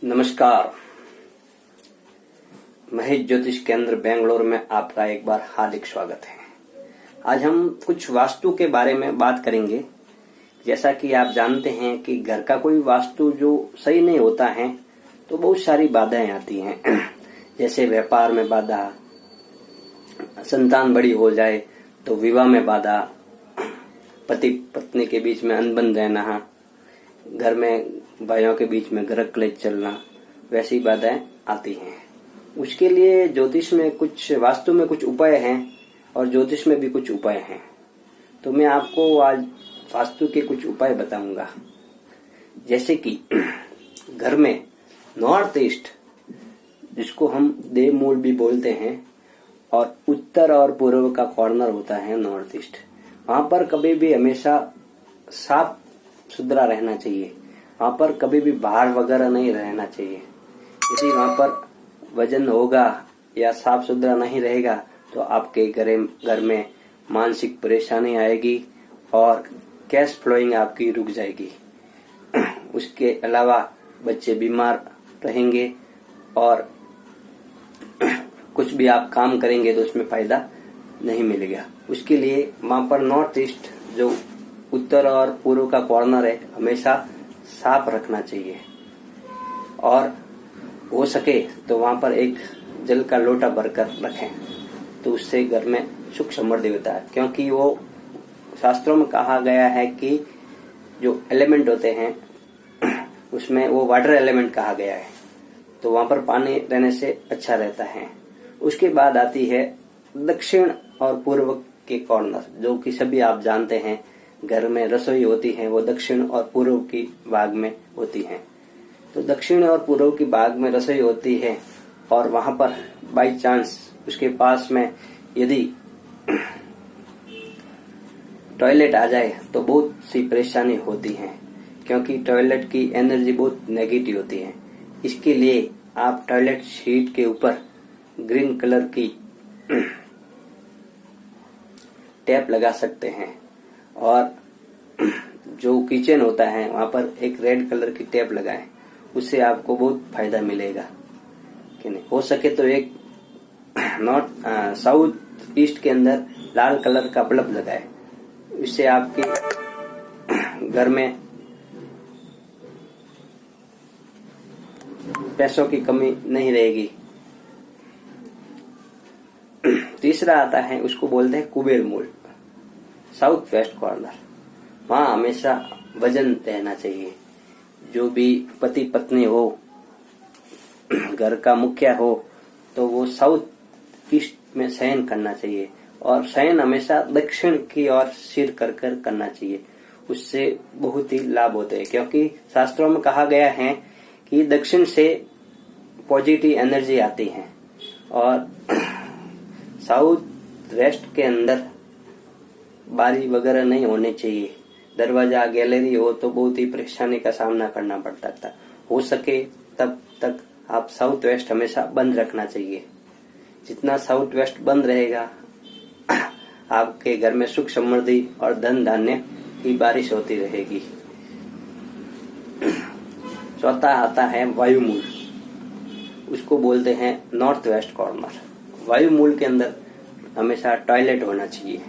नमस्कार। महेश ज्योतिष केंद्र बेंगलोर में आपका एक बार हार्दिक स्वागत है। आज हम कुछ वास्तु के बारे में बात करेंगे। जैसा कि आप जानते हैं कि घर का कोई वास्तु जो सही नहीं होता है तो बहुत सारी बाधाएं आती हैं। जैसे व्यापार में बाधा, संतान बड़ी हो जाए तो विवाह में बाधा, पति पत्नी के बीच में अनबन रहना, घर में भाइयों के बीच में ग्रह क्लेश चलना, वैसी बाधाएं आती हैं। उसके लिए ज्योतिष में कुछ, वास्तु में कुछ उपाय हैं और ज्योतिष में भी कुछ उपाय हैं। तो मैं आपको आज वास्तु के कुछ उपाय बताऊंगा। जैसे कि घर में नॉर्थ ईस्ट, जिसको हम देव मूल भी बोलते हैं, और उत्तर और पूर्व का कॉर्नर होता है नॉर्थ ईस्ट, वहां पर कभी भी हमेशा साफ सुथरा रहना चाहिए। वहां पर कभी भी बाहर वगैरह नहीं रहना चाहिए। यदि वहां पर वजन होगा या साफ सुथरा नहीं रहेगा तो आपके घर में मानसिक परेशानी आएगी और कैश फ्लोइंग आपकी रुक जाएगी। उसके अलावा बच्चे बीमार रहेंगे और कुछ भी आप काम करेंगे तो उसमें फायदा नहीं मिलेगा। उसके लिए वहां पर नॉर्थ ईस्ट, जो उत्तर और पूर्व का कॉर्नर है, हमेशा साफ रखना चाहिए। और हो सके तो वहां पर एक जल का लोटा भरकर रखें, तो उससे घर में सुख समृद्धि होता है। क्योंकि वो शास्त्रों में कहा गया है कि जो एलिमेंट होते हैं उसमें वो वाटर एलिमेंट कहा गया है, तो वहां पर पानी रहने से अच्छा रहता है। उसके बाद आती है दक्षिण और पूर्व के कॉर्नर, जो कि सभी आप जानते हैं। घर में रसोई होती है वो दक्षिण और पूर्व की भाग में होती है। तो दक्षिण और पूर्व की भाग में रसोई होती है और वहां पर बाई चांस उसके पास में यदि टॉयलेट आ जाए तो बहुत सी परेशानी होती है, क्योंकि टॉयलेट की एनर्जी बहुत नेगेटिव होती है। इसके लिए आप टॉयलेट सीट के ऊपर ग्रीन कलर की टैप लगा सकते हैं, और जो किचन होता है वहां पर एक रेड कलर की टैप लगाएं। उससे आपको बहुत फायदा मिलेगा। कि नहीं हो सके तो एक साउथ ईस्ट के अंदर लाल कलर का बल्ब लगाएं। इससे आपके घर में पैसों की कमी नहीं रहेगी। तीसरा आता है, उसको बोलते हैं कुबेर मूल, साउथ वेस्ट कॉर्नर। वहां हमेशा वजन रहना चाहिए। जो भी पति पत्नी हो, घर का मुखिया हो, तो वो साउथ ईस्ट में शयन करना चाहिए। और शयन हमेशा दक्षिण की ओर सिर कर करना चाहिए। उससे बहुत ही लाभ होते हैं, क्योंकि शास्त्रों में कहा गया है कि दक्षिण से पॉजिटिव एनर्जी आती है। और साउथ वेस्ट के अंदर बारी वगैरह नहीं होने चाहिए। दरवाजा, गैलरी हो तो बहुत ही परेशानी का सामना करना पड़ता था। हो सके तब तक आप साउथ वेस्ट हमेशा बंद रखना चाहिए। जितना साउथ वेस्ट बंद रहेगा आपके घर में सुख समृद्धि और धन धान्य की बारिश होती रहेगी। चौथा आता है वायुमूल, उसको बोलते हैं नॉर्थ वेस्ट कॉर्नर। वायुमूल के अंदर हमेशा टॉयलेट होना चाहिए,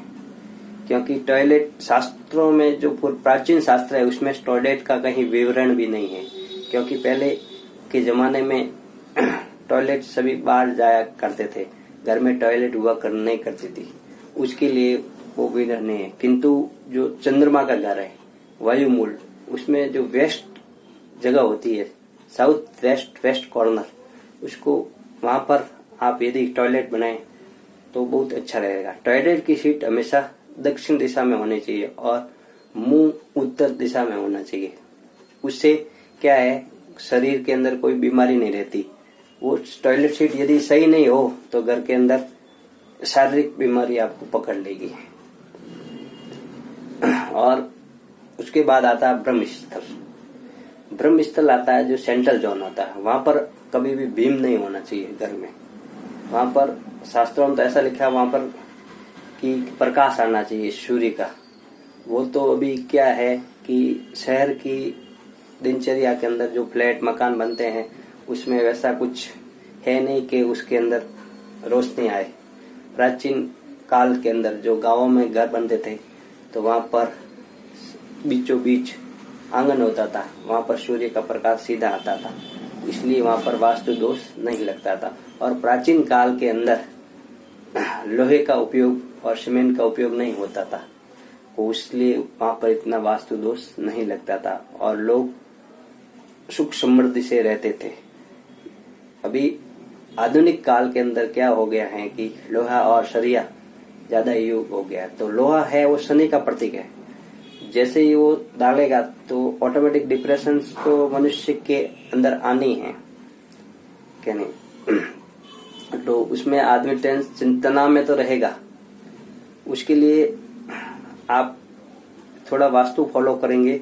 क्योंकि टॉयलेट शास्त्रों में, जो प्राचीन शास्त्र है, उसमें टॉयलेट का कहीं विवरण भी नहीं है। क्योंकि पहले के जमाने में टॉयलेट सभी बाहर जाया करते थे, घर में टॉयलेट हुआ नहीं करती थी। उसके लिए वो विवरण नहीं है। किंतु जो चंद्रमा का घर है वायुमूल, उसमें जो वेस्ट जगह होती है, साउथ वेस्ट कॉर्नर, उसको वहां पर आप यदि टॉयलेट बनाएं तो बहुत अच्छा रहेगा। टॉयलेट की सीट हमेशा दक्षिण दिशा में होनी चाहिए और मुंह उत्तर दिशा में होना चाहिए। उससे क्या है, शरीर के अंदर कोई बीमारी नहीं रहती। वो टॉयलेट सीट यदि सही नहीं हो तो घर के अंदर शारीरिक बीमारी आपको पकड़ लेगी। और उसके बाद आता है ब्रह्मस्थल। ब्रह्मस्थल आता है जो सेंट्रल जोन होता है। वहां पर कभी भी भीम नहीं होना चाहिए घर में। वहां पर शास्त्रों में तो ऐसा लिखा है वहां पर कि प्रकाश आना चाहिए सूर्य का। वो तो अभी क्या है कि शहर की दिनचर्या के अंदर जो फ्लैट मकान बनते हैं उसमें वैसा कुछ है नहीं कि उसके अंदर रोशनी आए। प्राचीन काल के अंदर जो गांवों में घर बनते थे तो वहां पर बीचों बीच आंगन होता था, वहां पर सूर्य का प्रकाश सीधा आता था, इसलिए वहां पर वास्तु दोष नहीं लगता था। और प्राचीन काल के अंदर लोहे का उपयोग और सीमेंट का उपयोग नहीं होता था, तो इसलिए वहां पर इतना वास्तु दोष नहीं लगता था और लोग सुख समृद्धि से रहते थे। अभी आधुनिक काल के अंदर क्या हो गया है कि लोहा और सरिया ज्यादा यूज हो गया, तो लोहा है वो शनि का प्रतीक है। जैसे ही वो डालेगा तो ऑटोमेटिक डिप्रेशन तो मनुष्य के अंदर आनी है, क्या नहीं? तो उसमें आदमी चिंतना में तो रहेगा। उसके लिए आप थोड़ा वास्तु फॉलो करेंगे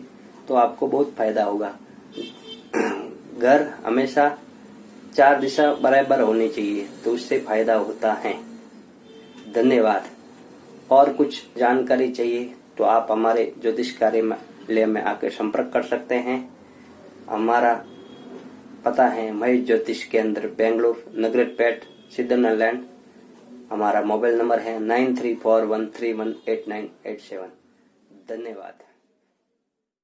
तो आपको बहुत फायदा होगा। घर हमेशा 4 दिशा बराबर होनी चाहिए, तो उससे फायदा होता है। धन्यवाद। और कुछ जानकारी चाहिए तो आप हमारे ज्योतिष कार्यालय में आकर संपर्क कर सकते हैं। हमारा पता है महेश ज्योतिष के अंदर, बेंगलुरु, नगरेटपेट, सिद्धनालैंड। हमारा मोबाइल नंबर है 9341318987। धन्यवाद।